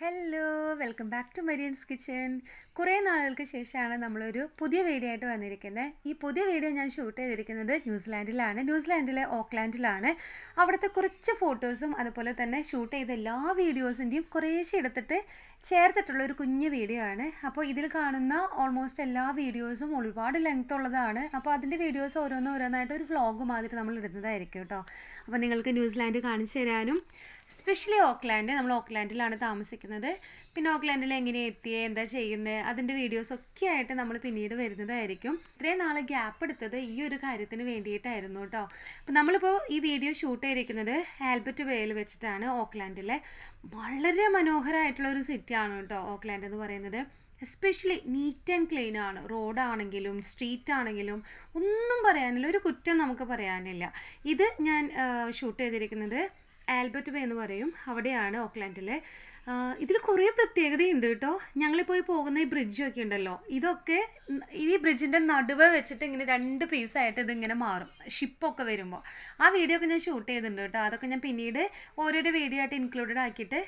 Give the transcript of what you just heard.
Hello welcome back to Marian's kitchen. കുറേ നാളുകൾക്ക് ശേഷമാണ് നമ്മളൊരു പുതിയ വീഡിയോ ആയിട്ട് വന്നിരിക്കുന്നത്. ഈ പുതിയ വീഡിയോ ഞാൻ ഷൂട്ട് ചെയ്തിരിക്കുന്നത് ന്യൂസിലാൻഡിലെ ഓക്ലാൻഡിലാണ്. അവിടുത്തെ കുറച്ച് ഫോട്ടോസും അതുപോലെ തന്നെ ഷൂട്ട് ചെയ്ത എല്ലാ വീഡിയോസിൻ്റെയും കുറേശ്ശെ എടുത്തിട്ട് ചേർത്തിട്ടുള്ള ഒരു കുഞ്ഞു വീഡിയോ ആണ്. അപ്പോൾ ഇതിൽ കാണുന്ന ഓൾമോസ്റ്റ് എല്ലാ വീഡിയോസും ഒരുപാട് ലെങ്ത് ഉള്ളതാണ്. അപ്പോൾ അതിൻ്റെ വീഡിയോസ് ഓരോന്നായിട്ട് ഒരു വ്ളോഗ് മാതിരി നമ്മൾ ഇടുന്നതായിരിക്കും കേട്ടോ. അപ്പോൾ നിങ്ങൾക്ക് ന്യൂസിലാൻഡ് കാണിച്ചു തരാനും സ്പെഷ്യലി നമ്മൾ ഓക്ലാൻഡിലാണ് താമസിക്കുന്നത്. പിന്നെ ഓക്ലാൻഡിൽ എങ്ങനെ എത്തിയത്, എന്താ ചെയ്യുന്നത്, അതിൻ്റെ വീഡിയോസൊക്കെ ആയിട്ട് നമ്മൾ പിന്നീട് വരുന്നതായിരിക്കും. ഇത്രയും നാൾ ഗ്യാപ്പ് എടുത്തത് ഈ ഒരു കാര്യത്തിന് വേണ്ടിയിട്ടായിരുന്നു കേട്ടോ. അപ്പം നമ്മളിപ്പോൾ ഈ വീഡിയോ ഷൂട്ട് ചെയ്തിരിക്കുന്നത് ആൽബർട്ട് ബേയിൽ വെച്ചിട്ടാണ്. ഓക്ലാൻഡിലെ വളരെ മനോഹരമായിട്ടുള്ള ഒരു സിറ്റിയാണ് കേട്ടോ ഓക്ലാൻഡ് എന്ന് പറയുന്നത്. എസ്പെഷ്യലി നീറ്റ് ആൻഡ് ക്ലീൻ ആണ്. റോഡാണെങ്കിലും സ്ട്രീറ്റ് ആണെങ്കിലും ഒന്നും പറയാനില്ല, ഒരു കുറ്റം നമുക്ക് പറയാനില്ല. ഇത് ഞാൻ ഷൂട്ട് ചെയ്തിരിക്കുന്നത് ആൽബർട്ട് ബേ എന്ന് പറയും, അവിടെയാണ് ഓക്ലാൻഡിലെ. ഇതിൽ കുറേ പ്രത്യേകതയുണ്ട് കേട്ടോ. ഞങ്ങളിപ്പോൾ പോകുന്ന ഈ ബ്രിഡ്ജൊക്കെ ഉണ്ടല്ലോ, ഇതൊക്കെ ഈ ബ്രിഡ്ജിൻ്റെ നടുവ് വെച്ചിട്ട് ഇങ്ങനെ 2 പീസായിട്ട് ഇതിങ്ങനെ മാറും ഷിപ്പൊക്കെ വരുമ്പോൾ. ആ വീഡിയോ ഒക്കെ ഞാൻ ഷൂട്ട് ചെയ്തിട്ടുണ്ട് കേട്ടോ. അതൊക്കെ ഞാൻ പിന്നീട് ഓരോരോ വീഡിയോ ആയിട്ട് ഇൻക്ലൂഡഡ് ആക്കിയിട്ട്